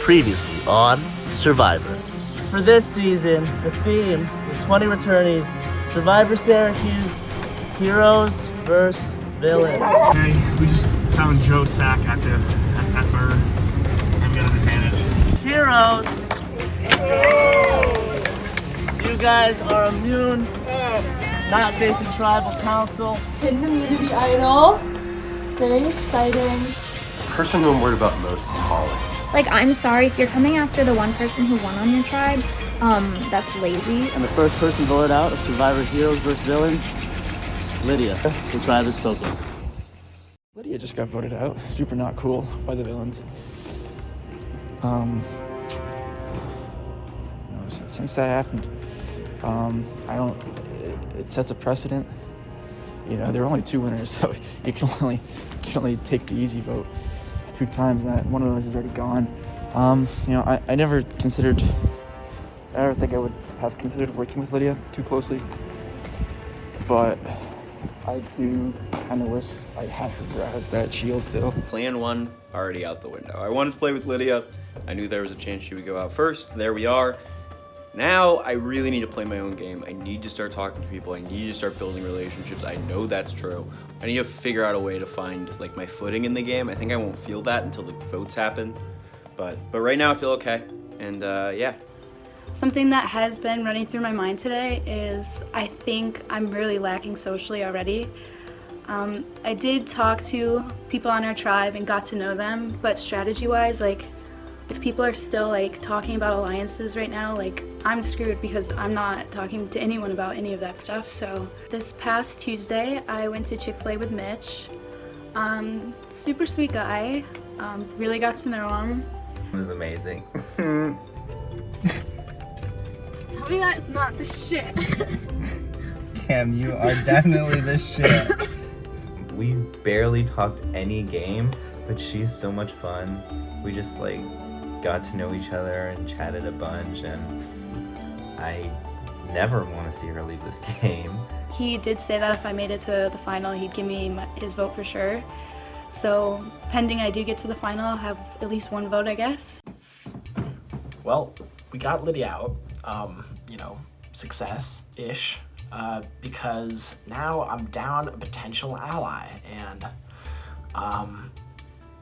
Previously on Syrvivor. For this season, the theme, the 20 returnees, Syrvivor Syracuse, heroes versus villains. Okay, we just found Joe's sack at bird. I'm gonna advantage. Heroes! You guys are immune, not facing tribal council. Community idol. Very exciting. The person who I'm worried about most is Holly. Like, I'm sorry, if you're coming after the one person who won on your tribe, that's lazy. And the first person voted out of Survivor Heroes versus Villains, Lydia. The tribe has spoken. Lydia just got voted out. Super not cool by the villains. Since that happened, it sets a precedent. You know, there are only two winners, so you can only take the easy vote 2 times. That one of those is already gone. I never think I would have considered working with Lydia too closely, but I do kind of wish I had her as that shield still. Plan 1 already out the window. I wanted to play with Lydia. I knew there was a chance she would go out first. There we are. Now I really need to play my own game. I need to start talking to people. I need to start building relationships. I know that's true. I need to figure out a way to find like my footing in the game. I think I won't feel that until the votes happen. But right now I feel okay. And yeah. Something that has been running through my mind today is I think I'm really lacking socially already. I did talk to people on our tribe and got to know them, but strategy-wise, like, if people are still like talking about alliances right now, like, I'm screwed because I'm not talking to anyone about any of that stuff. So this past Tuesday, I went to Chick-fil-A with Mitch. Super sweet guy. Really got to know him. It was amazing. Tell me that it's not the shit. Cam, you are definitely the shit. We barely talked any game, but she's so much fun. We just like got to know each other and chatted a bunch, and I never want to see her leave this game. He did say that if I made it to the final, he'd give me his vote for sure. So pending I do get to the final, I'll have at least one vote, I guess. Well, we got Lydia out, success-ish, because now I'm down a potential ally, and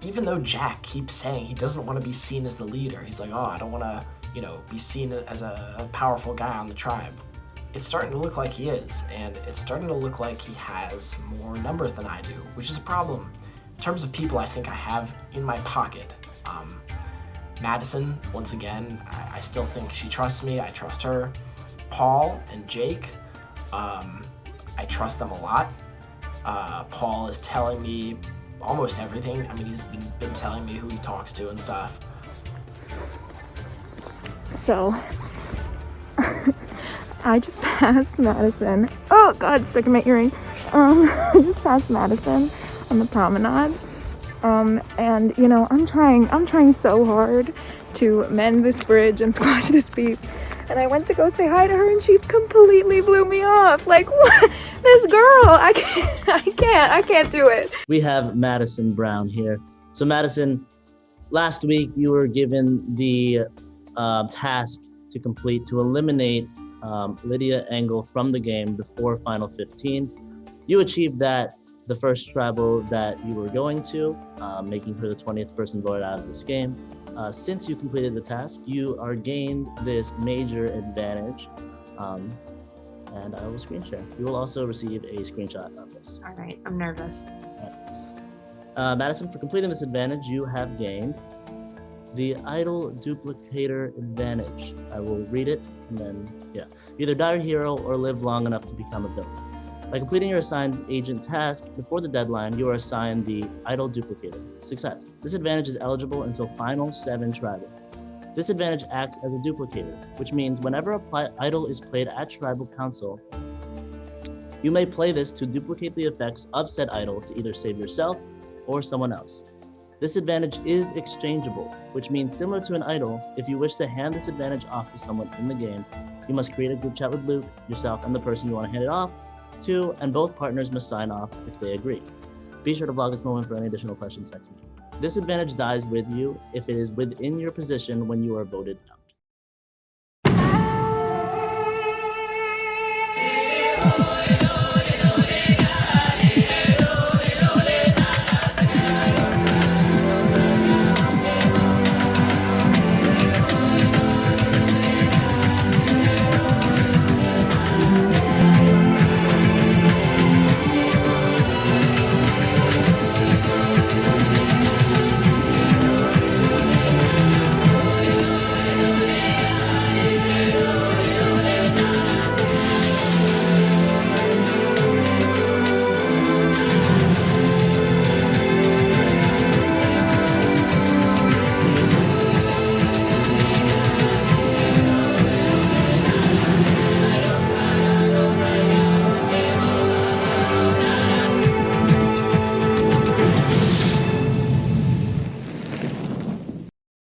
even though Jack keeps saying he doesn't want to be seen as the leader, he's like, oh, I don't want to, be seen as a powerful guy on the tribe. It's starting to look like he is, and it's starting to look like he has more numbers than I do, which is a problem. In terms of people I think I have in my pocket, Madison, once again, I still think she trusts me, I trust her. Paul and Jake, I trust them a lot. Paul is telling me almost everything. I mean, he's been telling me who he talks to and stuff. So, I just passed Madison. Oh God, stuck in my earring. I just passed Madison on the promenade. And I'm trying so hard to mend this bridge and squash this beef. And I went to go say hi to her and she completely blew me off. Like, what? This girl, I can't do it. We have Madison Brown here. So Madison, last week you were given the task to complete to eliminate Lydia Engel from the game before Final 15. You achieved that the first tribal that you were going to, making her the 20th person voted out of this game. Since you completed the task, you are gained this major advantage, and I will screen share. You will also receive a screenshot of this. All right, I'm nervous. Madison, for completing this advantage, you have gained the idol duplicator advantage. I will read it, and then, yeah. Either die a hero or live long enough to become a villain. By completing your assigned agent task before the deadline, you are assigned the idol duplicator. Success. This advantage is eligible until final 7 tribal. This advantage acts as a duplicator, which means whenever a idol is played at tribal council, you may play this to duplicate the effects of said idol to either save yourself or someone else. This advantage is exchangeable, which means similar to an idol, if you wish to hand this advantage off to someone in the game, you must create a group chat with Luke, yourself, and the person you want to hand it off to, and both partners must sign off if they agree. Be sure to vlog this moment for any additional questions. Text me. Disadvantage dies with you if it is within your position when you are voted out.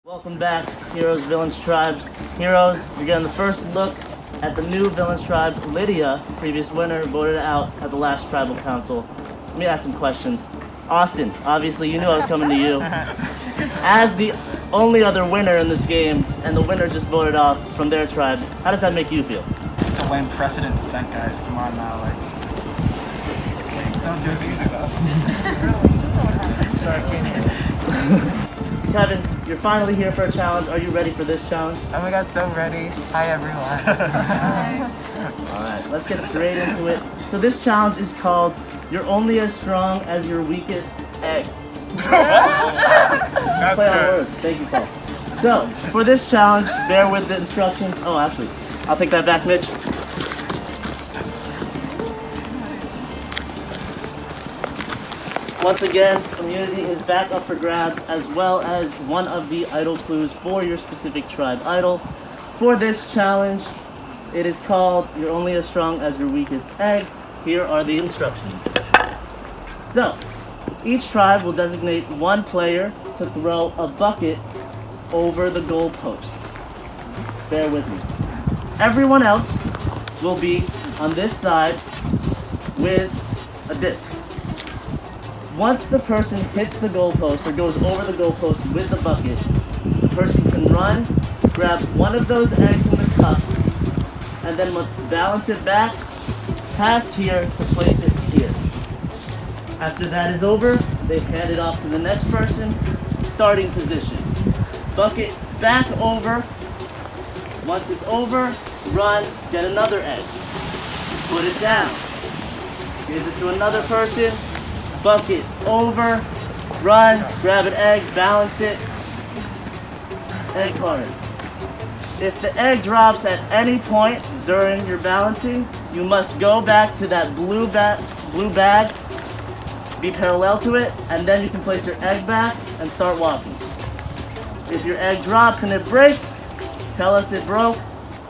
Welcome back, Heroes, Villains, Tribes. Heroes, you're getting the first look at the new Villains Tribe, Lydia, previous winner, voted out at the last Tribal Council. Let me ask some questions. Austin, obviously you knew I was coming to you. As the only other winner in this game, and the winner just voted off from their tribe, how does that make you feel? It's a lame precedent to set, guys. Come on now, like don't do it easy though. Sorry, I can't hear. Kevin, you're finally here for a challenge. Are you ready for this challenge? Oh my god, so ready. Hi everyone. Alright, let's get straight into it. So this challenge is called You're Only As Strong As Your Weakest Egg. That's Play on good. words. Thank you, Paul. So, for this challenge, bear with the instructions. Oh, actually, I'll take that back, Mitch. Once again, immunity is back up for grabs, as well as one of the idol clues for your specific tribe idol. For this challenge, it is called You're Only As Strong As Your Weakest Egg. Here are the instructions. So, each tribe will designate one player to throw a bucket over the goal post. Bear with me. Everyone else will be on this side with a disc. Once the person hits the goalpost or goes over the goalpost with the bucket, the person can run, grab one of those eggs in the cup, and then must balance it back past here to place it here. After that is over, they hand it off to the next person, starting position. Bucket back over. Once it's over, run, get another egg. Put it down. Give it to another person. Bucket over, run, grab an egg, balance it, egg card. If the egg drops at any point during your balancing, you must go back to that blue bag, be parallel to it, and then you can place your egg back and start walking. If your egg drops and it breaks, tell us it broke,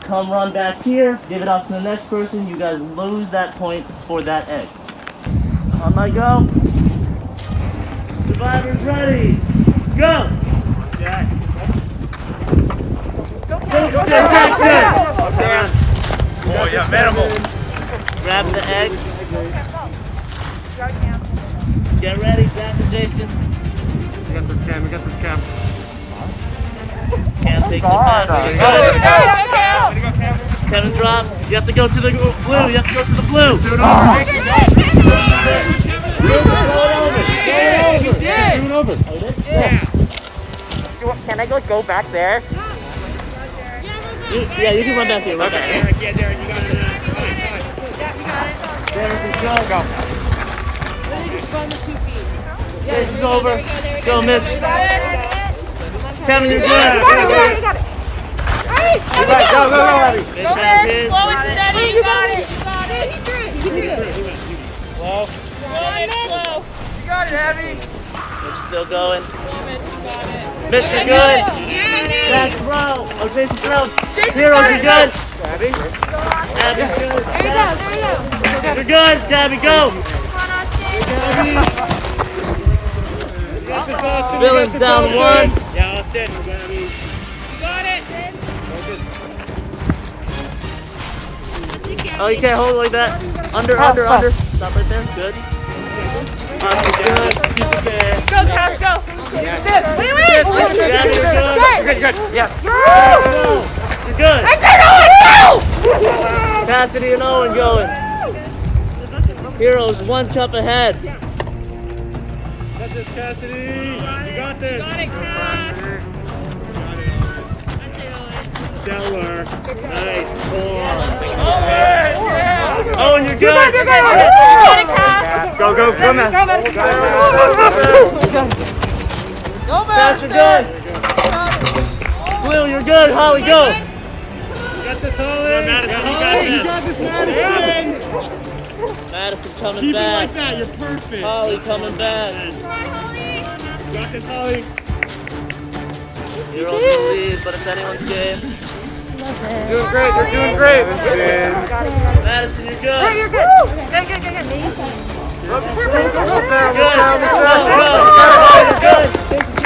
come run back here, give it off to the next person, you guys lose that point for that egg. On my go. Survivors ready. Go! Yeah. Go, Jackson! Oh yeah, manimal. Grab the eggs. Get ready, Jack and Jason. We got this cam. Cam, take the back. Kevin drops. You have to go to the blue. You have to go to the blue. Can I go back there? Yeah, you can run back here. Run back here. Yeah, Derek, you got it. Go. Jason's over. Go, Mitch. Kevin, you're good. You got it. Hey, Go, Abby. Go there. Slow and steady. You got it. Slow. Slow. You got it, Abby. Mitch still going. Mitch, you're good. Jack, throw. Oh, Jason, throw. Heroes, you're good. Abby, good. There you go. You're good. Gabby, go. Villains down one. Yeah, Austin. Got it. Oh, you can't hold it like that. Under. Stop right there. Good. Good. Keep it there. Go, Cass, go. You're good. Cassidy and Owen going. Heroes 1 cup ahead. Got this, Cassidy. You got this. Got it, Cass. Stellar. Nice. Owen, you're good. Got it, Cass. Go, come on. Cass, you're good. Blue, you're good. Holly, go. You got this, Holly. Madison, you got this. Madison. Madison coming Keep back. it like that. You're perfect. Holly coming back. You got this, Holly. Heroes in the lead, but it's anyone's game. Doing great. They're doing great. Madison, you're good. You're good. Good.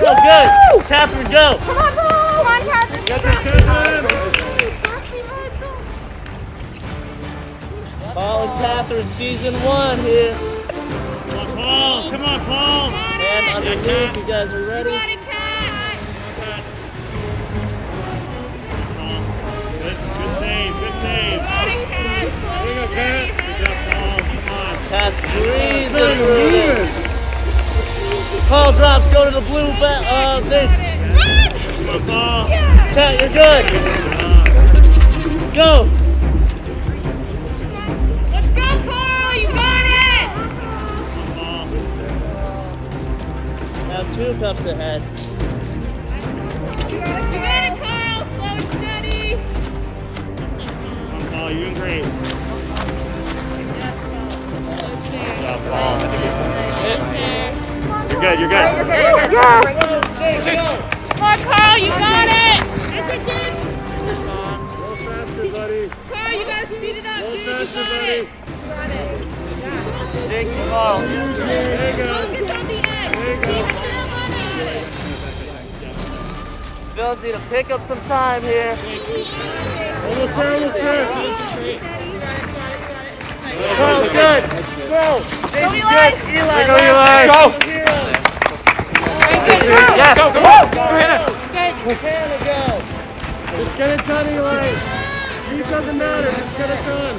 Good. Catherine, go. Come on, Catherine. Got this, Catherine. Paul and Catherine, season 1 here. Come on, Paul. And underneath, you guys are ready. Good save. There you go, Cat. Good job, Paul. Come on. Cat's breathing through this. Paul drops, go to the blue thing. Come on, Paul. Cat, you're good. Go. Let's go, Carl. You got it. Now 2 cups ahead. You got it, Carl. Slow and steady. Come on, Paul. You're doing great. Good job, Paul. You're good. Come on, Carl. You got it. Carl, you gotta speed it up. Dude. You got it. Thank you, Paul. There you go. Focus on the edge. Keep it Bills need to pick up some time here. Almost there. Carl's good. Go. Jason's good. Eli. Go, Eli. Go. Yeah, go. Good. Hannah, go. Just get it done, Eli. It doesn't matter. Just get it done.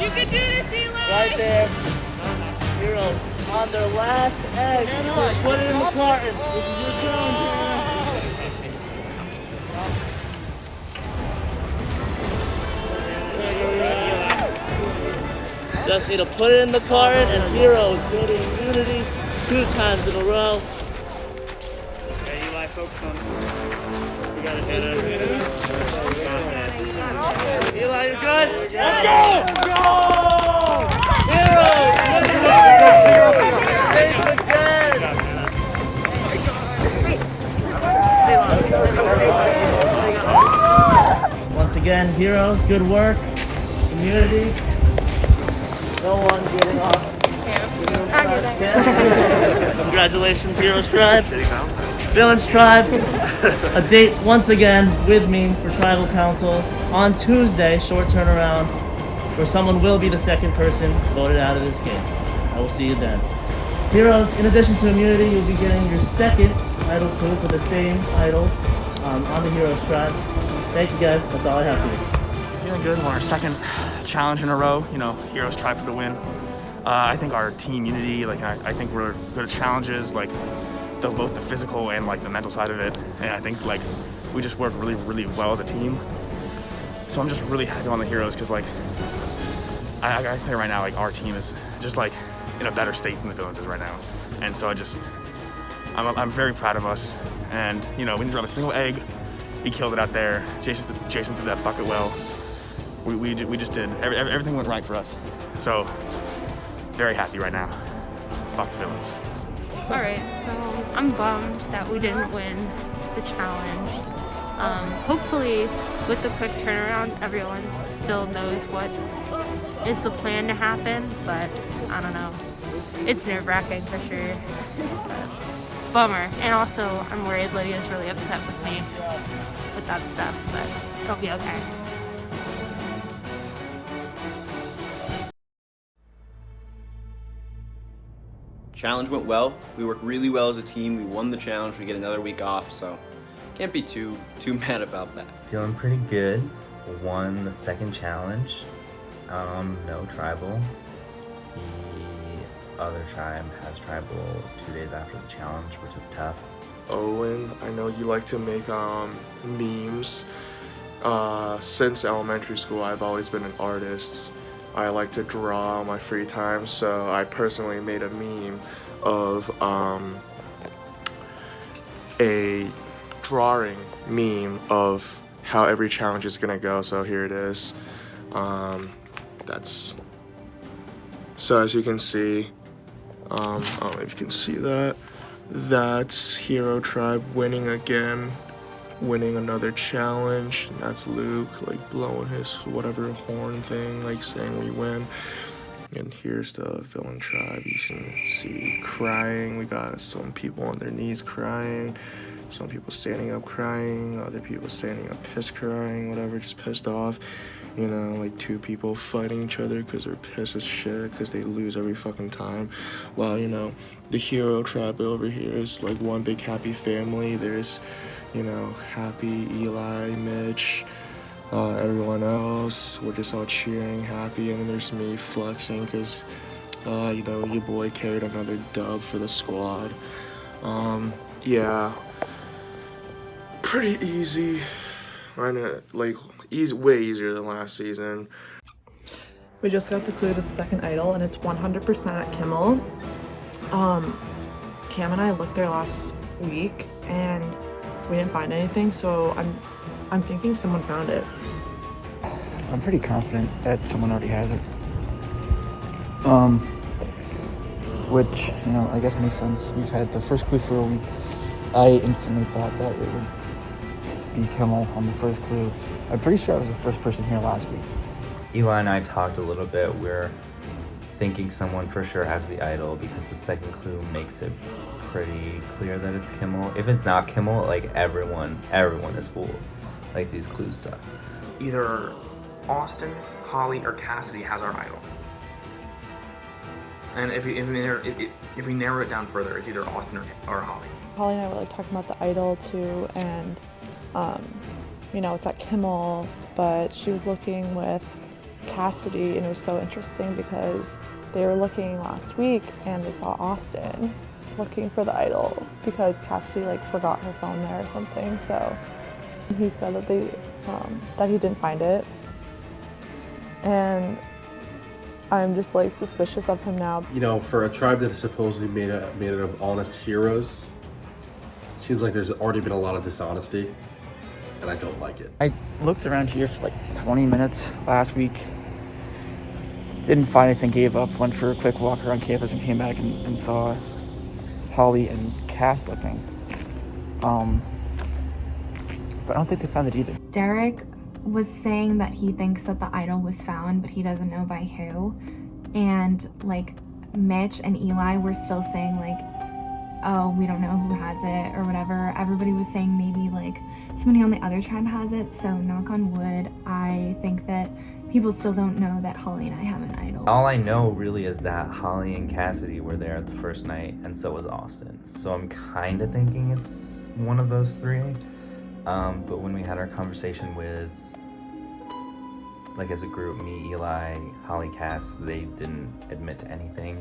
You can do this, Eli. Right there. Heroes on their last egg. Put it in the carton. This is your challenge. Just need to put it in the carton, and Heroes go to immunity 2 times in a row. Okay, Eli, focus on it. We got it, Hannah. Eli, you're good? Let's go! Heroes! Jason again! Once again, Heroes, good work. Community. No one getting off. Congratulations, Heroes Tribe. Villains Tribe. A date once again with me for Tribal Council on Tuesday, short turnaround, where someone will be the second person voted out of this game. I will see you then. Heroes, in addition to immunity, you'll be getting your second idol coup for the same idol on the Heroes Tribe. Thank you guys, that's all I have for you. Feeling good. We're our second challenge in a row. You know, Heroes Tribe for the win. I think our team unity, like I think we're good at challenges, like both the physical and like the mental side of it. And I think like we just work really, really well as a team. So I'm just really happy on the Heroes because like I can tell you right now, like our team is just like in a better state than the Villains is right now. And so I'm very proud of us. And you know, we didn't drop a single egg. We killed it out there. Jason threw that bucket well. We just did. Everything went right for us. So, very happy right now. Fuck the Villains. Alright, so I'm bummed that we didn't win the challenge. Hopefully, with the quick turnaround, everyone still knows what is the plan to happen, but I don't know. It's nerve-wracking for sure. Bummer. And also, I'm worried Lydia's really upset with me with that stuff, but it'll be okay. Challenge went well. We worked really well as a team. We won the challenge. We get another week off, so can't be too mad about that. Feeling pretty good. Won the second challenge. No tribal. The other tribe has tribal 2 days after the challenge, which is tough. Owen, I know you like to make memes. Since elementary school, I've always been an artist. I like to draw on my free time, so I personally made a meme of a drawing meme of how every challenge is gonna go. So here it is. So as you can see, I don't know if you can see that. That's Hero Tribe winning again, winning another challenge. And that's Luke, like blowing his whatever horn thing, like saying we win. And here's the Villain Tribe. You can see crying. We got some people on their knees crying. Some people standing up crying. Other people standing up pissed crying, whatever, just pissed off. You know, like 2 people fighting each other because they're pissed as shit because they lose every fucking time. While, you know, the Hero Tribe over here is like one big happy family. There's, you know, Happy, Eli, Mitch, everyone else. We're just all cheering, happy. And then there's me flexing because, you know, your boy carried another dub for the squad. Yeah. Pretty easy. I know, like, way easier than last season. We just got the clue to the second idol, and it's 100% at Kimmel. Cam and I looked there last week, and we didn't find anything, so I'm thinking someone found it. I'm pretty confident that someone already has it. Which, you know, I guess makes sense. We've had the first clue for a week. I instantly thought that it would be Kimmel on the first clue. I'm pretty sure I was the first person here last week. Eli and I talked a little bit. We're thinking someone for sure has the idol because the second clue makes it pretty clear that it's Kimmel. If it's not Kimmel, like everyone is fooled. Like these clues suck. Either Austin, Holly, or Cassidy has our idol. And if we narrow it down further, it's either Austin or Holly. Holly and I were like talking about the idol too, and you know, it's at Kimmel, but she was looking with Cassidy, and it was so interesting because they were looking last week and they saw Austin looking for the idol because Cassidy like forgot her phone there or something. So he said that that he didn't find it, and I'm just like suspicious of him now. You know, for a tribe that is supposedly made up of honest heroes, it seems like there's already been a lot of dishonesty, and I don't like it. I looked around here for like 20 minutes last week. Didn't find anything, gave up, went for a quick walk around campus and came back and saw Holly and Cass looking. But I don't think they found it either. Derek was saying that he thinks that the idol was found, but he doesn't know by who. And like Mitch and Eli were still saying like, oh, we don't know who has it or whatever. Everybody was saying maybe like somebody on the other tribe has it. So knock on wood, I think that people still don't know that Holly and I have an idol. All I know really is that Holly and Cassidy were there the first night, and so was Austin. So I'm kind of thinking it's one of those 3. But when we had our conversation with, like as a group, me, Eli, Holly, Cass, they didn't admit to anything,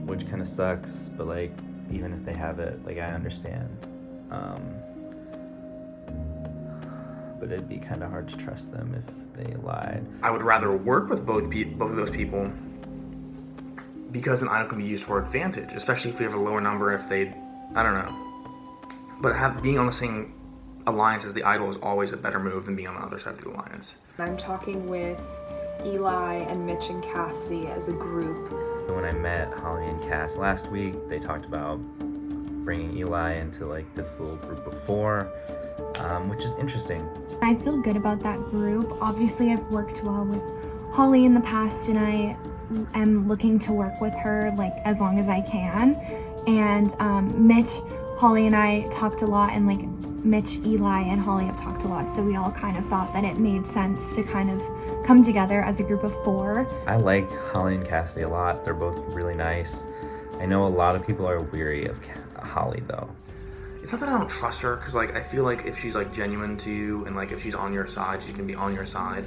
which kind of sucks, but like, even if they have it, like I understand. But it'd be kind of hard to trust them if they lied. I would rather work with both of those people because an idol can be used for advantage, especially if we have a lower number, if they, I don't know. But being on the same alliance as the idol is always a better move than being on the other side of the alliance. I'm talking with Eli and Mitch and Cassidy as a group. When I met Holly and Cass last week, they talked about bringing Eli into like this little group of 4, which is interesting. I feel good about that group. Obviously, I've worked well with Holly in the past, and I am looking to work with her like as long as I can. And Mitch, Holly and I talked a lot, and like Mitch, Eli, and Holly have talked a lot, so we all kind of thought that it made sense to kind of come together as a group of 4. I like Holly and Cassidy a lot. They're both really nice. I know a lot of people are weary of Holly though. It's not that I don't trust her, because like I feel like if she's like genuine to you and like if she's on your side, she can be on your side.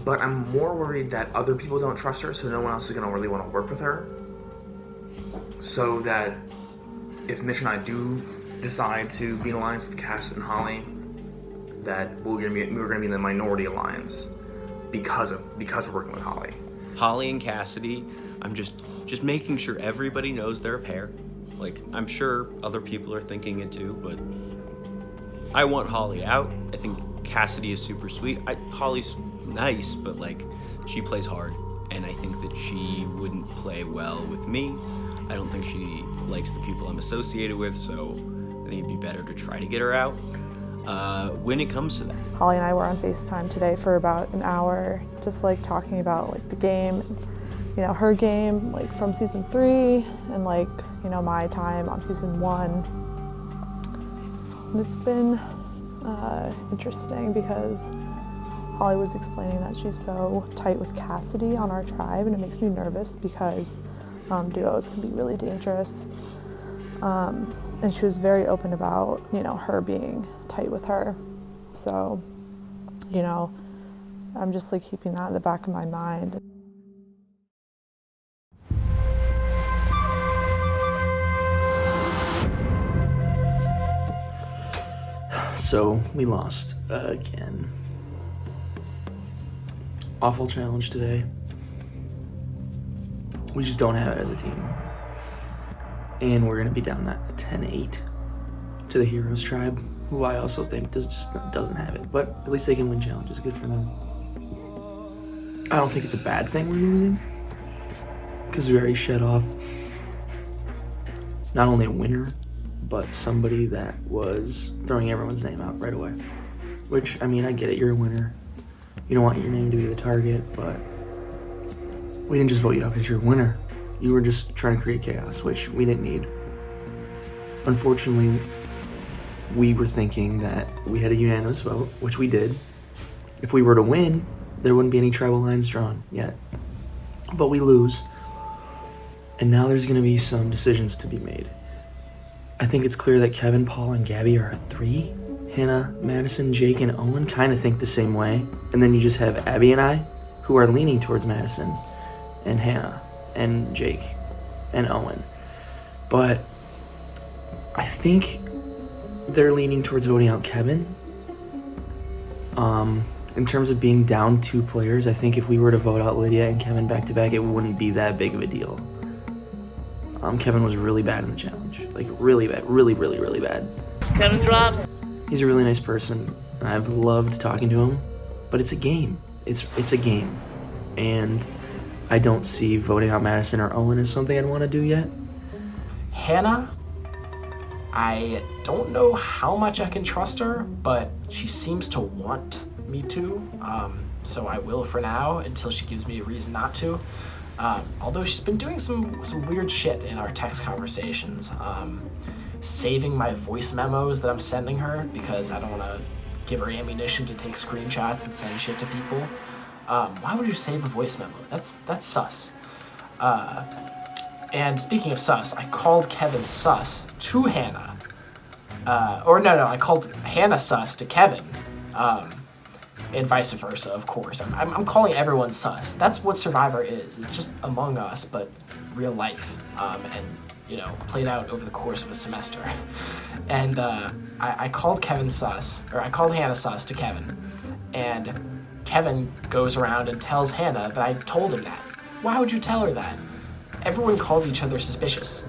But I'm more worried that other people don't trust her, so no one else is gonna really want to work with her. So that if Mitch and I do decide to be in alliance with Cass and Holly, that we're gonna be in the minority alliance because we're working with Holly. Holly and Cassidy, I'm just making sure everybody knows they're a pair. Like, I'm sure other people are thinking it too, but I want Holly out. I think Cassidy is super sweet. Holly's nice, but like, she plays hard, and I think that she wouldn't play well with me. I don't think she likes the people I'm associated with, so I think it'd be better to try to get her out when it comes to that. Holly and I were on FaceTime today for about an hour, just like talking about like the game, you know, her game like from season 3 and like, you know, my time on season 1. And it's been interesting because Holly was explaining that she's so tight with Cassidy on our tribe, and it makes me nervous because duos can be really dangerous. And she was very open about, you know, her being tight with her. So, you know, I'm just like keeping that in the back of my mind. So we lost again. Awful challenge today. We just don't have it as a team. And we're gonna be down that 10-8 to the Heroes tribe, who I also think doesn't have it. But at least they can win challenges, good for them. I don't think it's a bad thing we're losing, because we already shed off not only a winner, but somebody that was throwing everyone's name out right away. Which, I mean, I get it, you're a winner. You don't want your name to be the target, but we didn't just vote you out because you're a winner. You were just trying to create chaos, which we didn't need. Unfortunately, we were thinking that we had a unanimous vote, which we did. If we were to win, there wouldn't be any tribal lines drawn yet. But we lose, and now there's gonna be some decisions to be made. I think it's clear that Kevin, Paul, and Gabby are at 3. Hannah, Madison, Jake, and Owen kind of think the same way. And then you just have Abby and I, who are leaning towards Madison, and Hannah, and Jake, and Owen. But I think they're leaning towards voting out Kevin. In terms of being down 2 players, I think if we were to vote out Lydia and Kevin back to back, it wouldn't be that big of a deal. Kevin was really bad in the challenge. Like, really bad. Really, really, really bad. Kevin drops. He's a really nice person, and I've loved talking to him, but it's a game. It's a game. And I don't see voting out Madison or Owen as something I'd want to do yet. Hannah, I don't know how much I can trust her, but she seems to want me to, so I will for now until she gives me a reason not to. Although she's been doing some weird shit in our text conversations, saving my voice memos that I'm sending her because I don't want to give her ammunition to take screenshots and send shit to people. Why would you save a voice memo? That's sus. And speaking of sus, I called Kevin sus to Hannah. I called Hannah sus to Kevin. And vice versa, of course. I'm calling everyone sus. That's what Syrvivor is. It's just Among Us, but real life. And, you know, played out over the course of a semester. And I called Kevin sus, or I called Hannah sus to Kevin. And Kevin goes around and tells Hannah that I told him that. Why would you tell her that? Everyone calls each other suspicious.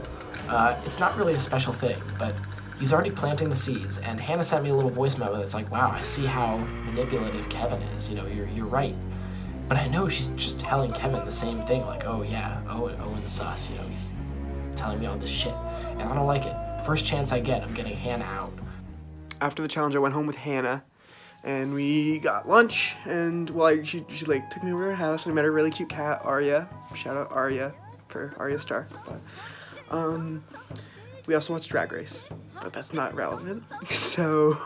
It's not really a special thing, but he's already planting the seeds, and Hannah sent me a little voice memo that's like, wow, I see how manipulative Kevin is, you know, you're right. But I know she's just telling Kevin the same thing, like, oh yeah, Owen's sus, you know, he's telling me all this shit, and I don't like it. First chance I get, I'm getting Hannah out. After the challenge, I went home with Hannah, and we got lunch, and she like took me over to her house, and I met a really cute cat, Arya. Shout out Arya for Arya Star. But we also watched Drag Race, but that's not relevant. So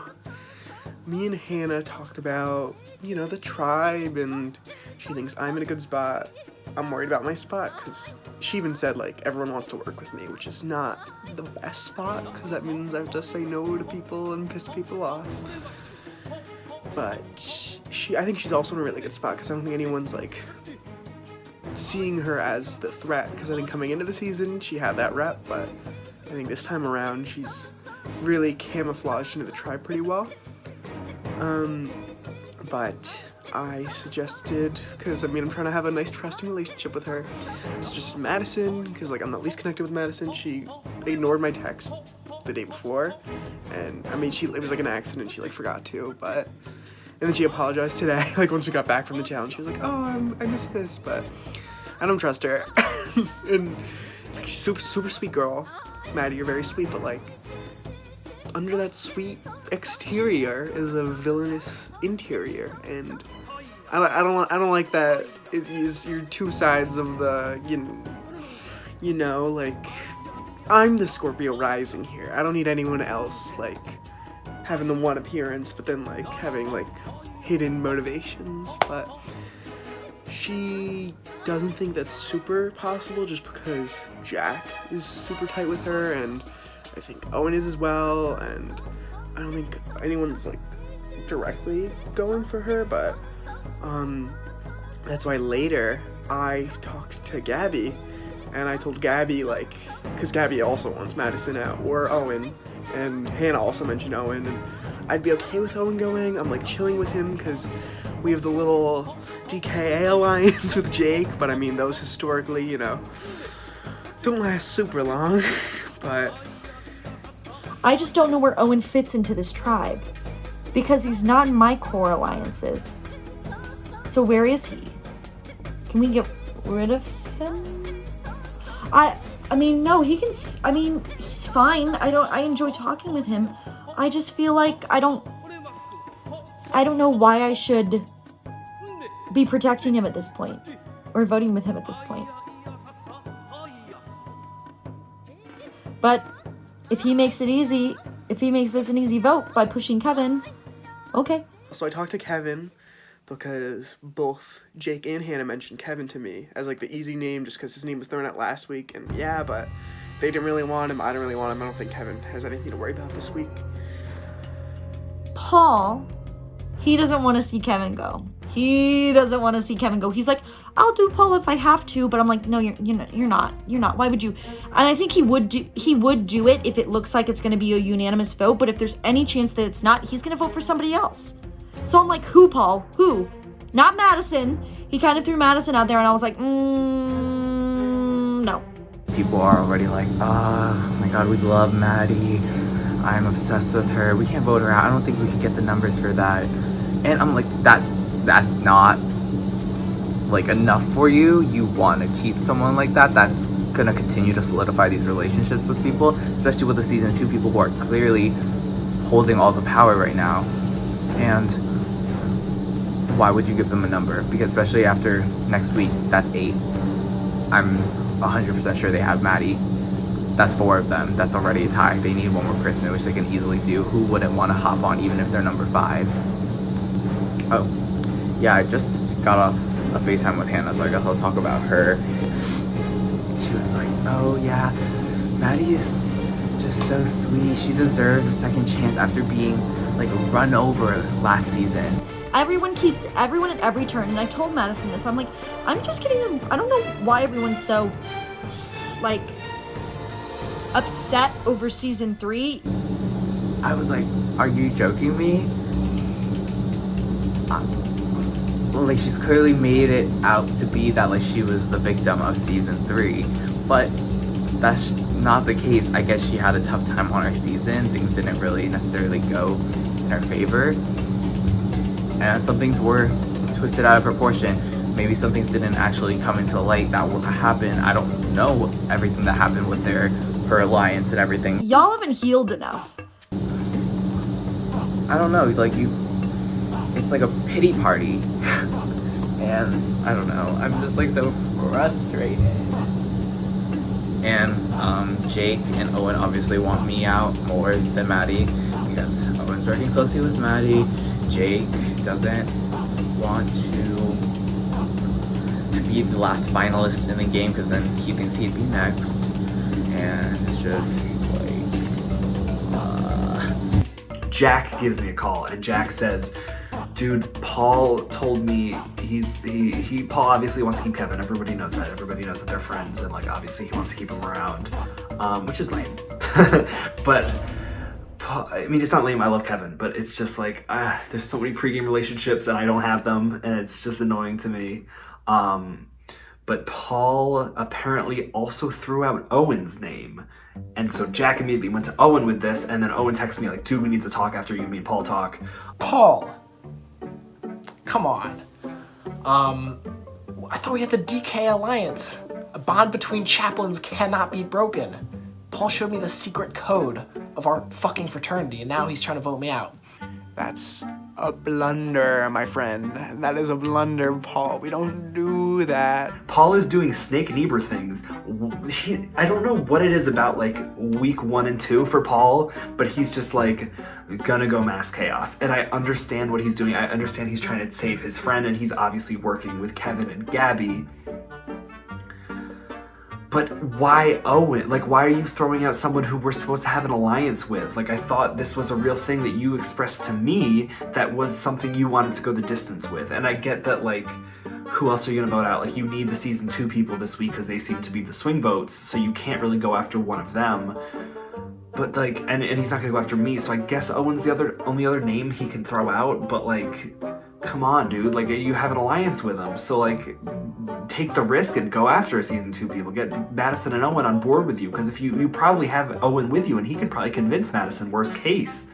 me and Hannah talked about, you know, the tribe, and she thinks I'm in a good spot. I'm worried about my spot, because she even said, like, everyone wants to work with me, which is not the best spot, because that means I have to say no to people and piss people off. But I think she's also in a really good spot, because I don't think anyone's, like, seeing her as the threat, because I think coming into the season, she had that rep, but I think this time around, she's really camouflaged into the tribe pretty well. But I suggested, because I mean I'm trying to have a nice trusting relationship with her, I suggested Madison, because like I'm the least connected with Madison. She ignored my text the day before, and I mean it was like an accident, she like forgot to, but, and then she apologized today, like once we got back from the challenge, she was like, oh, I missed this, but I don't trust her. And like, she's super sweet girl. Maddie, you're very sweet, but like, under that sweet exterior is a villainous interior, and I don't like that. It is your two sides of the, you know, like, I'm the Scorpio rising here. I don't need anyone else, like, having the one appearance, but then, like, having, like, hidden motivations, but she doesn't think that's super possible just because Jack is super tight with her, and I think Owen is as well, and I don't think anyone's, like, directly going for her, but, that's why later I talked to Gabby, and I told Gabby, like, because Gabby also wants Madison out, or Owen, and Hannah also mentioned Owen, and I'd be okay with Owen going. I'm, like, chilling with him, because we have the little DKA alliance with Jake, but I mean, those historically, you know, don't last super long, but I just don't know where Owen fits into this tribe, because he's not in my core alliances. So where is he? Can we get rid of him? I mean, no, he can, I mean, he's fine. I enjoy talking with him. I just feel like I don't know why I should be protecting him at this point, or voting with him at this point. But if he makes it easy, if he makes this an easy vote by pushing Kevin, okay. So I talked to Kevin because both Jake and Hannah mentioned Kevin to me as like the easy name just because his name was thrown out last week, and yeah, but they didn't really want him, I didn't really want him. I don't think Kevin has anything to worry about this week. Paul, he doesn't want to see Kevin go. He doesn't want to see Kevin go. He's like, I'll do Paul if I have to, but I'm like, no, you're not. Why would you? And I think he would do it if it looks like it's going to be a unanimous vote, but if there's any chance that it's not, he's going to vote for somebody else. So I'm like, who, Paul? Who? Not Madison. He kind of threw Madison out there, and I was like, no. People are already like, oh my god, we love Maddie. I'm obsessed with her. We can't vote her out. I don't think we could get the numbers for that. And I'm like, that's not like enough for you. You want to keep someone like that. That's gonna continue to solidify these relationships with people, especially with the season 2 people who are clearly holding all the power right now. And why would you give them a number? Because especially after next week, that's 8. I'm 100% sure they have Maddie. That's 4 of them. That's already a tie. They need one more person, which they can easily do. Who wouldn't want to hop on even if they're number 5? Oh, yeah, I just got off a FaceTime with Hannah, so I guess I'll talk about her. She was like, oh yeah, Maddie is just so sweet. She deserves a second chance after being like run over last season. Everyone at every turn, and I told Madison this, I'm like, I'm just getting them, I don't know why everyone's so, like, upset over season 3. I was like, are you joking me? Like, she's clearly made it out to be that, like, she was the victim of season 3, but that's not the case. I guess she had a tough time on her season. Things didn't really necessarily go in her favor, and some things were twisted out of proportion. Maybe some things didn't actually come into light that would happen. I don't know everything that happened with her alliance and everything. Y'all haven't healed enough. I don't know, like, it's like a pity party. And I don't know, I'm just like so frustrated. And Jake and Owen obviously want me out more than Maddie, Yes, Owen's working closely with Maddie. Jake doesn't want to be the last finalist in the game because then he thinks he'd be next. And it's just like, Jack gives me a call, and Jack says, dude, Paul told me Paul obviously wants to keep Kevin. Everybody knows that. Everybody knows that they're friends, and like obviously he wants to keep him around, which is lame. But I mean, it's not lame. I love Kevin, but it's just like there's so many pregame relationships, and I don't have them, and it's just annoying to me. But Paul apparently also threw out Owen's name. And so Jack immediately went to Owen with this, and then Owen texted me like, dude, we need to talk after you and me and Paul talk. Paul, come on. I thought we had the DK Alliance. A bond between chaplains cannot be broken. Paul showed me the secret code of our fucking fraternity, and now he's trying to vote me out. That's a blunder, my friend. That is a blunder, Paul. We don't do that. Paul is doing Snake and Eber things. I don't know what it is about like week 1 and 2 for Paul, but he's just like gonna go mass chaos. And I understand what he's doing. I understand he's trying to save his friend, and he's obviously working with Kevin and Gabby. But why Owen? Like, why are you throwing out someone who we're supposed to have an alliance with? Like, I thought this was a real thing that you expressed to me that was something you wanted to go the distance with. And I get that, like, who else are you gonna vote out? Like, you need the season 2 people this week because they seem to be the swing votes, so you can't really go after one of them. But, like, and he's not gonna go after me, so I guess Owen's the only other name he can throw out, but, like, come on, dude. Like, you have an alliance with him, so, like, take the risk and go after season 2 people. Get Madison and Owen on board with you, because if you probably have Owen with you, and he could probably convince Madison, worst case.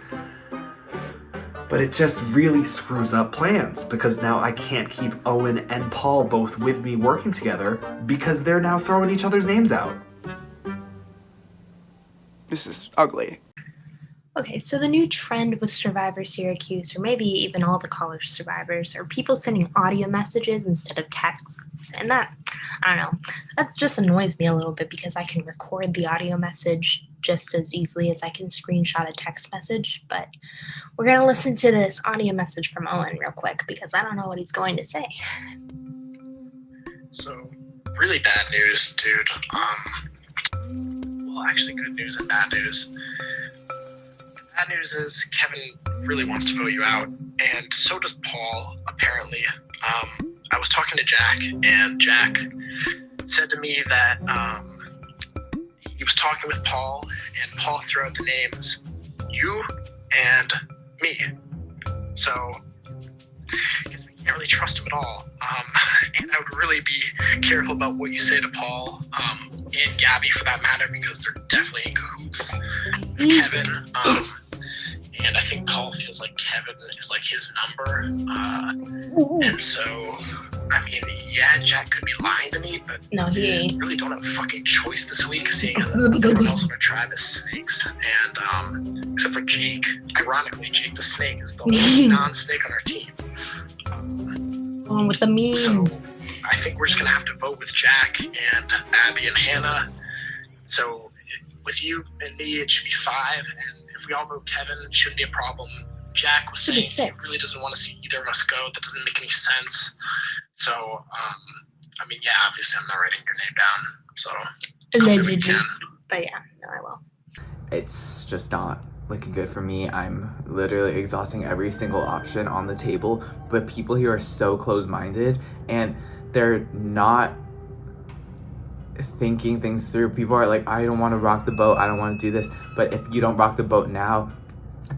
But it just really screws up plans, because now I can't keep Owen and Paul both with me working together, because they're now throwing each other's names out. This is ugly. Okay, so the new trend with Syrvivor Syracuse, or maybe even all the college survivors, are people sending audio messages instead of texts. And that, I don't know, that just annoys me a little bit because I can record the audio message just as easily as I can screenshot a text message. But we're going to listen to this audio message from Owen real quick because I don't know what he's going to say. So, really bad news, dude. Well, actually good news and bad news. Bad news is Kevin really wants to vote you out, and so does Paul, apparently. I was talking to Jack, and Jack said to me that he was talking with Paul, and Paul threw out the names you and me. So, I guess we can't really trust him at all. And I would really be careful about what you say to Paul, and Gabby for that matter, because they're definitely in cahoots with Kevin. And I think Paul feels like Kevin is like his number. And so, I mean, yeah, Jack could be lying to me, but no, he ain't. Really don't have a fucking choice this week, seeing as everyone else on our tribe is snakes. And except for Jake, ironically, Jake the snake is the only non-snake on our team. With the memes. So I think we're just gonna have to vote with Jack and Abby and Hannah. So with you and me, it should be 5, and if we all vote Kevin, it shouldn't be a problem. Jack was saying he really doesn't want to see either of us go. That doesn't make any sense. So, I mean, yeah, obviously I'm not writing your name down. So, allegedly. But yeah, no, I will. It's just not looking good for me. I'm literally exhausting every single option on the table, but people here are so close-minded and they're not thinking things through. People are like, I don't want to rock the boat, I don't want to do this. But if you don't rock the boat now,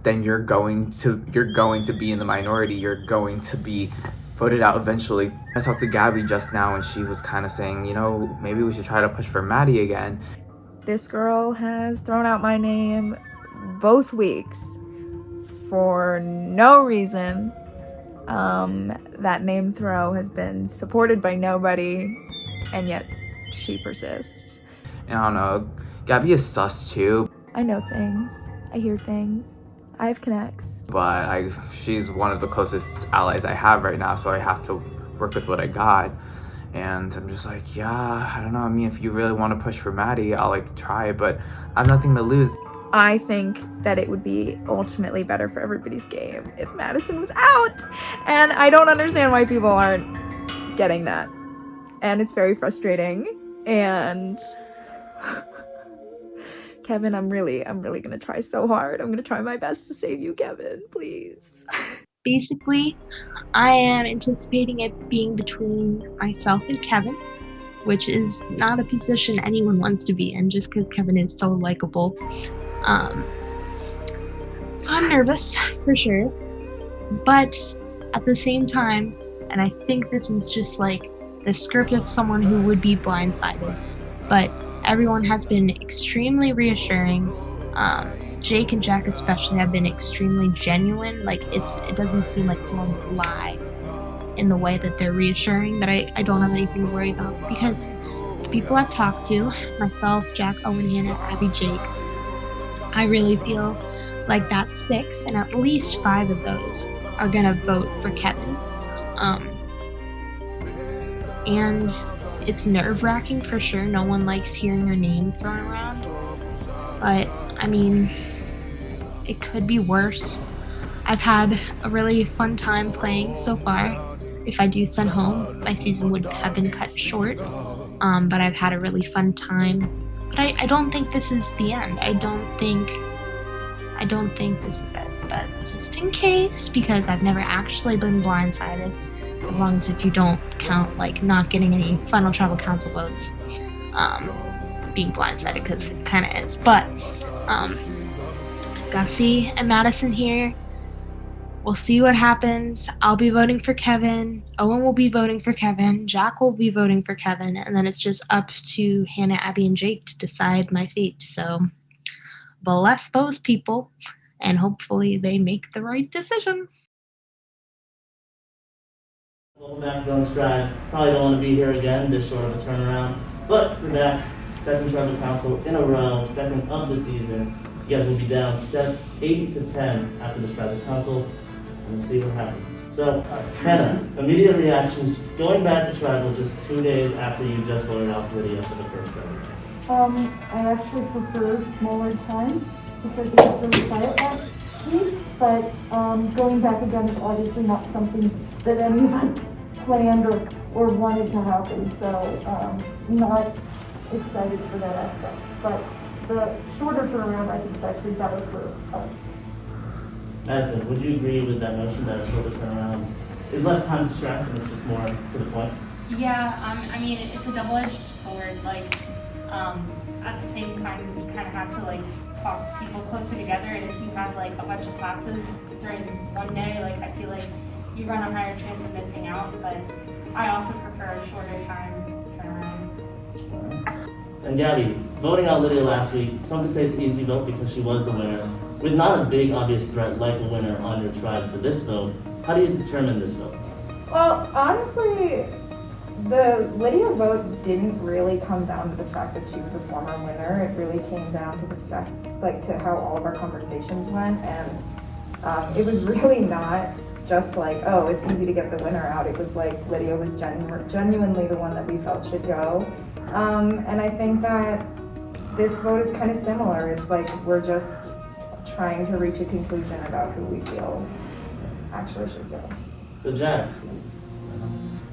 then you're going to be in the minority. You're going to be voted out eventually. I talked to Gabby just now and she was kind of saying, you know, maybe we should try to push for Maddie again. This girl has thrown out my name both weeks for no reason. That name throw has been supported by nobody, and yet she persists. And I don't know, Gabby is sus too. I know things. I hear things. I have connects. But she's one of the closest allies I have right now, so I have to work with what I got. And I'm just like, yeah, I don't know. I mean, if you really want to push for Maddie, I'll like try, but I have nothing to lose. I think that it would be ultimately better for everybody's game if Madison was out. And I don't understand why people aren't getting that. And it's very frustrating. And Kevin, I'm really gonna try so hard. I'm gonna try my best to save you, Kevin, please. Basically, I am anticipating it being between myself and Kevin, which is not a position anyone wants to be in just because Kevin is so likable. So I'm nervous, for sure. But at the same time, and I think this is just like the script of someone who would be blindsided, but everyone has been extremely reassuring. Jake and Jack especially have been extremely genuine. Like it doesn't seem like someone would lie in the way that they're reassuring, that I don't have anything to worry about, because the people I've talked to, myself, Jack, Owen, Hannah, Abby, Jake, I really feel like that's 6, and at least 5 of those are gonna vote for Kevin. And it's nerve-wracking for sure. No one likes hearing your name thrown around, but I mean, it could be worse. I've had a really fun time playing so far. If I do send home, my season would have been cut short, but I've had a really fun time. But I don't think this is the end. I don't think this is it, but just in case, because I've never actually been blindsided, as long as if you don't count like not getting any final tribal council votes, being blindsided, because it kind of is. But Gussie and Madison here. We'll see what happens. I'll be voting for Kevin. Owen will be voting for Kevin. Jack will be voting for Kevin. And then it's just up to Hannah, Abby, and Jake to decide my fate. So bless those people, and hopefully they make the right decision. Welcome back, Drone Stride. Probably don't want to be here again, this short of a turnaround. But we're back. Second tribal council in a row, second of the season. You guys will be down 8-10 after this tribal council. And we'll see what happens. So, Hannah, immediate reactions going back to tribal just 2 days after you just voted out Lydia for the first round. I actually prefer smaller time because it was really quiet last week, but going back again is obviously not something that any of us planned or wanted to happen, so not excited for that aspect. But the shorter turnaround, I think, is actually better for us. Madison, would you agree with that notion that a shorter turnaround is less time to stress and it's just more to the point? Yeah, I mean, it's a double-edged sword. Like, at the same time, you kind of have to like talk to people closer together. And if you have like a bunch of classes during one day, like I feel like you run a higher chance of missing out. But I also prefer a shorter time turnaround. And Gabby, voting out Lydia last week, some could say it's an easy vote because she was the winner. With not a big obvious threat like a winner on your tribe for this vote, how do you determine this vote? Well, honestly, the Lydia vote didn't really come down to the fact that she was a former winner. It really came down to the fact, like, to how all of our conversations went, and it was really not just like, oh, it's easy to get the winner out. It was like Lydia was genuinely the one that we felt should go. And I think that this vote is kind of similar. It's like we're just trying to reach a conclusion about who we feel actually should go. So Jack,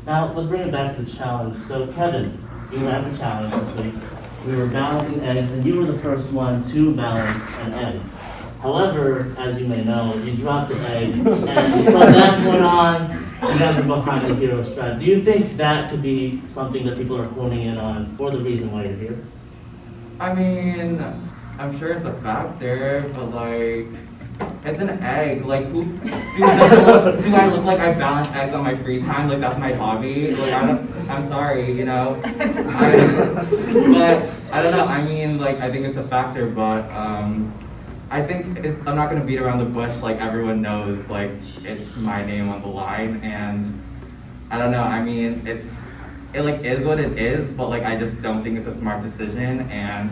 now let's bring it back to the challenge. So Kevin, you were at the challenge this week. We were balancing eggs, and you were the first one to balance an egg. However, as you may know, you dropped the egg, and from that point on, you guys are behind the hero stride. Do you think that could be something that people are honing in on for the reason why you're here? I mean, I'm sure it's a factor, but like, it's an egg. Like, do I look like I balance eggs on my free time? Like, that's my hobby? Like, I'm sorry, you know? But, I don't know, I mean, like, I think it's a factor, but, I think I'm not gonna beat around the bush. Like, everyone knows, like, it's my name on the line, and I don't know, I mean, it like is what it is, but like, I just don't think it's a smart decision, and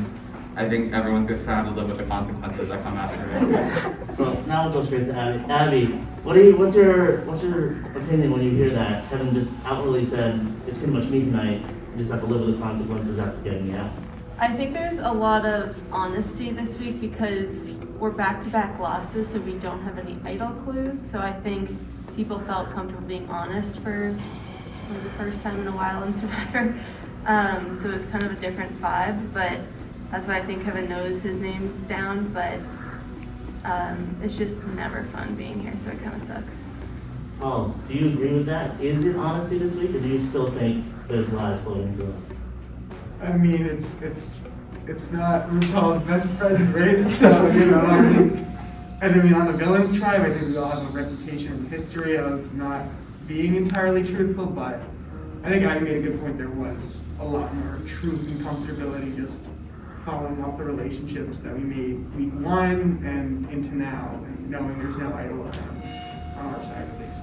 I think everyone's just gonna have to live with the consequences that come after it. So now we'll go straight to Abby. Abby, what's your opinion when you hear that? Kevin just outwardly said, it's pretty much me tonight. You just have to live with the consequences after getting me out. I think there's a lot of honesty this week because we're back-to-back losses, so we don't have any idol clues. So I think people felt comfortable being honest for the first time in a while in Survivor. So it's kind of a different vibe, but that's why I think Kevin knows his name's down, but it's just never fun being here, so it kind of sucks. Oh, do you agree with that? Is it honesty this week, or do you still think there's lies floating through it? I mean, it's not RuPaul's best friend's race, so you know. And I mean, on the villains tribe, I think we all have a reputation and history of not being entirely truthful. But I think I made a good point. There was a lot more truth and comfortability just following up the relationships that we made week 1 and into now, and knowing there's no idol on our side at least.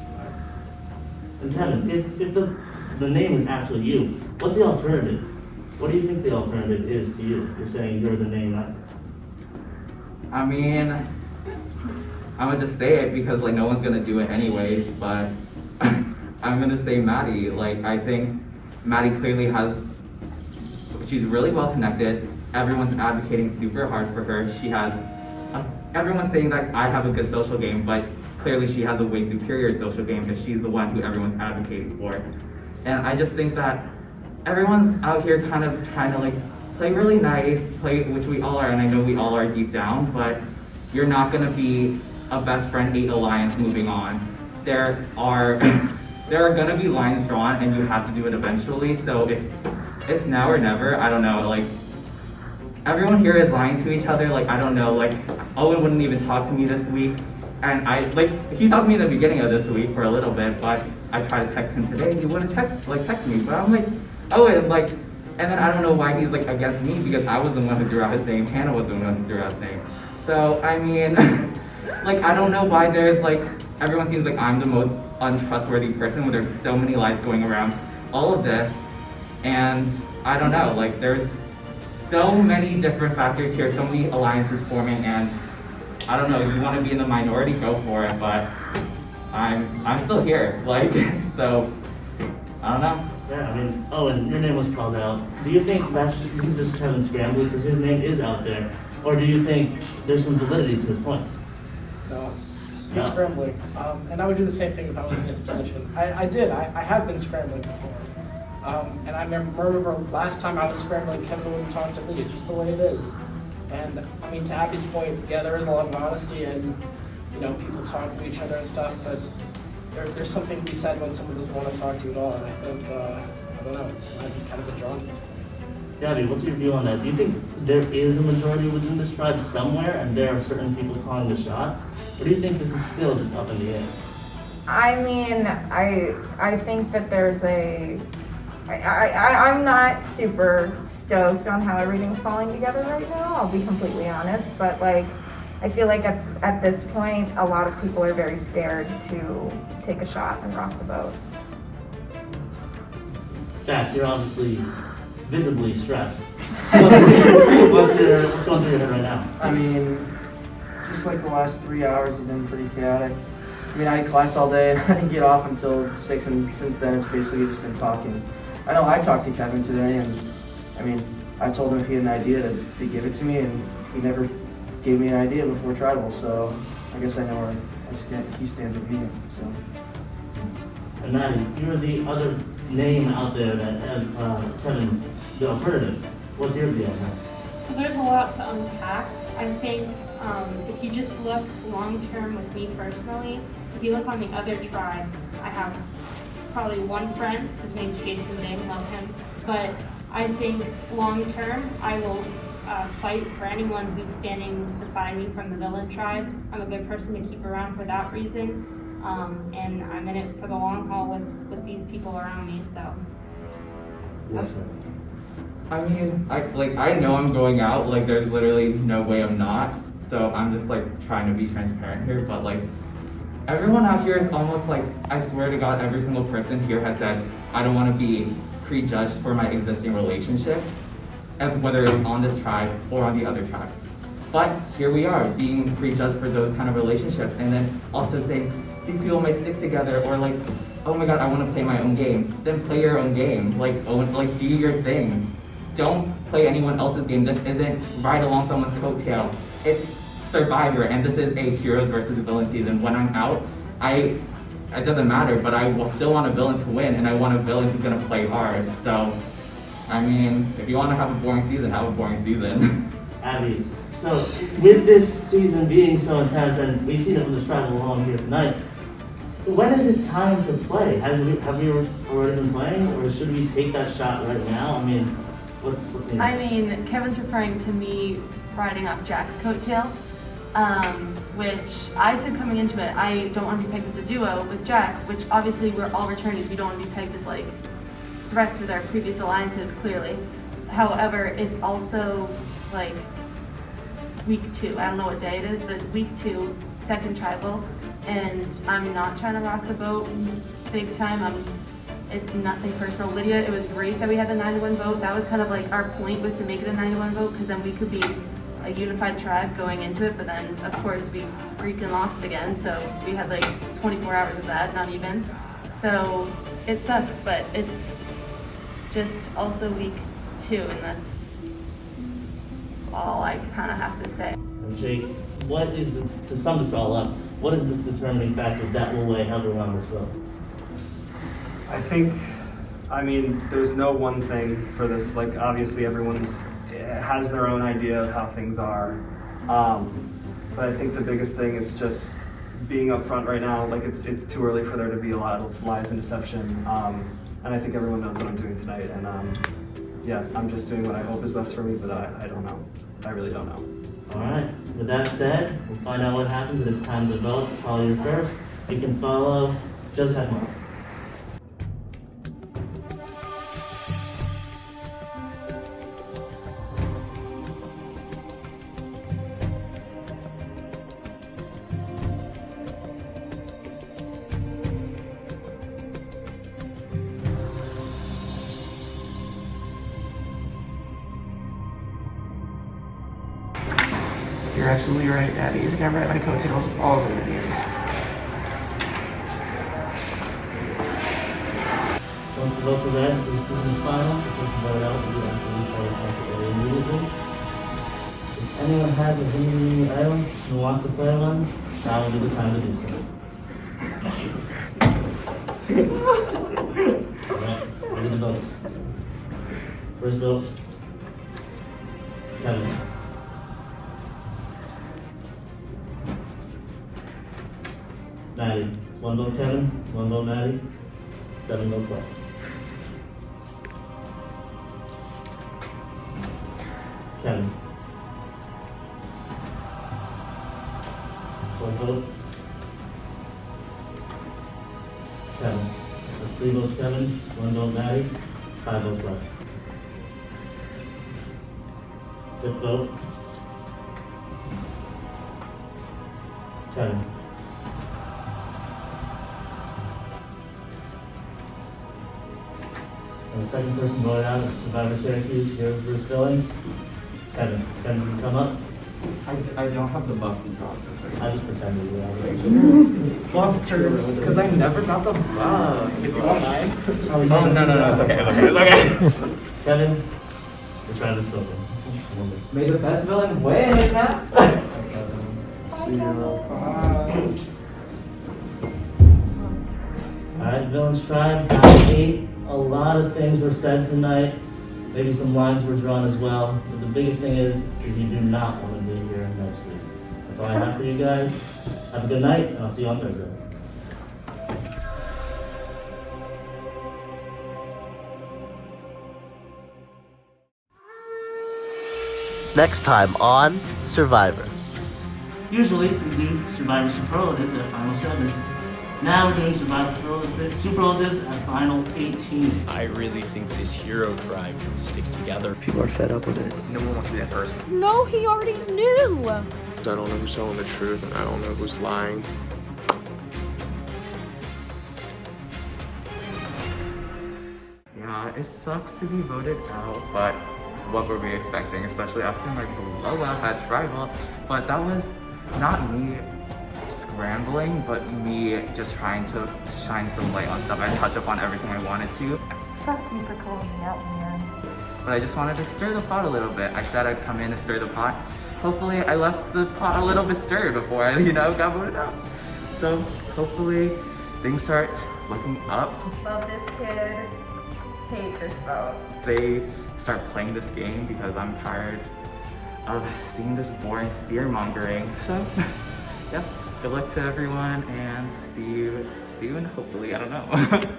And Kevin, if the name is actually you, what's the alternative? What do you think the alternative is to you? You're saying you're the name, not. I mean, I'm gonna just say it because like no one's gonna do it anyways, but I'm gonna say Maddie. Like I think Maddie clearly she's really well connected. Everyone's advocating super hard for her. She has, everyone's saying that I have a good social game, but clearly she has a way superior social game because she's the one who everyone's advocating for. And I just think that everyone's out here kind of trying to like play really nice, which we all are, and I know we all are deep down, but you're not gonna be a best friend 8 alliance moving on. There are gonna be lines drawn and you have to do it eventually, so if it's now or never, I don't know, like, everyone here is lying to each other, like, I don't know, like, Owen wouldn't even talk to me this week, and he talked to me in the beginning of this week for a little bit, but I tried to text him today, he wouldn't text me, but I'm like, Owen, like, and then I don't know why he's, like, against me, because I was the one who threw out his name, Hannah was the one who threw out his name, so, I mean, like, I don't know why there's, like, everyone seems like I'm the most untrustworthy person when there's so many lies going around all of this, and I don't know, like, there's so many different factors here, so many alliances forming, and I don't know, if you want to be in the minority, go for it, but I'm still here, like, so, I don't know. Yeah, I mean, and your name was called out. Do you think this is just Kevin scrambling because his name is out there, or do you think there's some validity to his points? No, he's scrambling, and I would do the same thing if I was in his position. I have been scrambling before. And I remember last time I was scrambling, Kevin wouldn't talk to me. It's just the way it is. And I mean, to Abby's point, yeah, there is a lot of honesty and, you know, people talk to each other and stuff, but there's something to be said when someone doesn't want to talk to you at all. And I think, I don't know, I've kind of been drawn to this point. Gabby, what's your view on that? Do you think there is a majority within this tribe somewhere and there are certain people calling the shots? Or do you think this is still just up in the air? I mean, I think that there's I'm not super stoked on how everything's falling together right now, I'll be completely honest, but like, I feel like at this point, a lot of people are very scared to take a shot and rock the boat. Jack, you're obviously visibly stressed. What's going through your head right now? I mean, just like the last 3 hours have been pretty chaotic. I mean, I had class all day and I didn't get off until 6, and since then it's basically just been talking. I know I talked to Kevin today, and I mean, I told him if he had an idea to give it to me, and he never gave me an idea before Tribal, so I guess I know where he stands with me, so. And Maddie, you're the other name out there that has Kevin, the alternative. What's your view on that? So there's a lot to unpack. I think if you just look long term with me personally, if you look on the other tribe, I have probably one friend, his name's Jason Ding, love him, but I think long term I will fight for anyone who's standing beside me from the villain tribe. I'm a good person to keep around for that reason, and I'm in it for the long haul with these people around me, so. Yes. I mean, I know I'm going out, like there's literally no way I'm not, so I'm just like trying to be transparent here, but like everyone out here is almost like, I swear to God, every single person here has said, I don't want to be prejudged for my existing relationships, and whether it's on this tribe or on the other tribe. But here we are, being prejudged for those kind of relationships, and then also saying, these people might stick together, or like, oh my God, I want to play my own game. Then play your own game, like do your thing. don't play anyone else's game. This isn't ride along someone's coattail. It's Survivor, and this is a heroes versus villain season. When I'm out, it doesn't matter, but I will still want a villain to win, and I want a villain who's gonna play hard. So, I mean, if you want to have a boring season, have a boring season. Abby, so with this season being so intense, and we've seen it from the Scramble along here tonight, when is it time to play? Have we already been playing, or should we take that shot right now? I mean, what's the I mean, Kevin's referring to me riding up Jack's coattail, which I said coming into it, I don't want to be pegged as a duo with Jack, which obviously we're all returnees. We don't want to be pegged as like threats with our previous alliances, clearly. However, it's also like week 2. I don't know what day it is, but it's week 2, second tribal, and I'm not trying to rock the boat big time. It's nothing personal. Lydia, it was great that we had the 9-1 vote. That was kind of like our point, was to make it a 9-1 vote, because then we could be a unified tribe going into it, but then of course we freaking lost again, so we had like 24 hours of that, not even. So it sucks, but it's just also week 2, and that's all I kind of have to say. And Jake, what is, to sum this all up, what is this determining factor that will weigh heavily on this vote? I think, I mean, there's no one thing for this. Like, obviously everyone's has their own idea of how things are. But I think the biggest thing is just being upfront right now. Like, it's too early for there to be a lot of lies and deception. And I think everyone knows what I'm doing tonight. And yeah, I'm just doing what I hope is best for me, but I don't know. I really don't know. All right, with that said, we'll find out what happens. It is time to vote. Follow your first. You can follow Joseph Mark. You're absolutely right, Abby. He's gonna ride my coattails all the way to the end. Once the votes are read, the decision is final. The person voted out will be asked to leave the area immediately. If anyone has a hidden item and wants to play one, now will be the time to do so. Alright, look at the votes. First vote, Kevin. Maddie. 1 vote Kevin, 1 vote Maddie, 7 votes left. Kevin. 1 vote. Kevin. That's 3 votes Kevin, 1 vote Maddie, 5 votes left. 5th vote. Kevin. And the second person voted out is Syrvivor Syracuse, heroes versus villains. Kevin, can you come up? I don't have the buff to drop. I just pretended you were. Buff turn, because I never got the buff. If you want mine. Oh, no, it's okay, it's okay. Kevin, we're trying to stop him. May the best villain win, man. Alright, Villains Tribe, got 8. A lot of things were said tonight. Maybe some lines were drawn as well. But the biggest thing is you do not want to be here next week. That's all I have for you guys. Have a good night, and I'll see you on Thursday. Next time on Syrvivor. Usually we do Survivor Superlatives at Final 7. Now we're doing Survivor Superlatives at Final 18. I really think this hero tribe can stick together. People are fed up with it. No one wants to be that person. No, he already knew. I don't know who's telling the truth and I don't know who's lying. Yeah, it sucks to be voted out, but what were we expecting, especially after my blowout at Tribal? But that was not me scrambling, but me just trying to shine some light on stuff and touch up on everything I wanted to. Fuck you for calling me out, man. but I just wanted to stir the pot a little bit. I said I'd come in to stir the pot. Hopefully I left the pot a little bit stirred before I, got voted out. So hopefully things start looking up. Love this kid. Hate this vote. They start playing this game because I'm tired of seeing this boring fear mongering. So yeah, good luck to everyone and see you soon, hopefully, I don't know.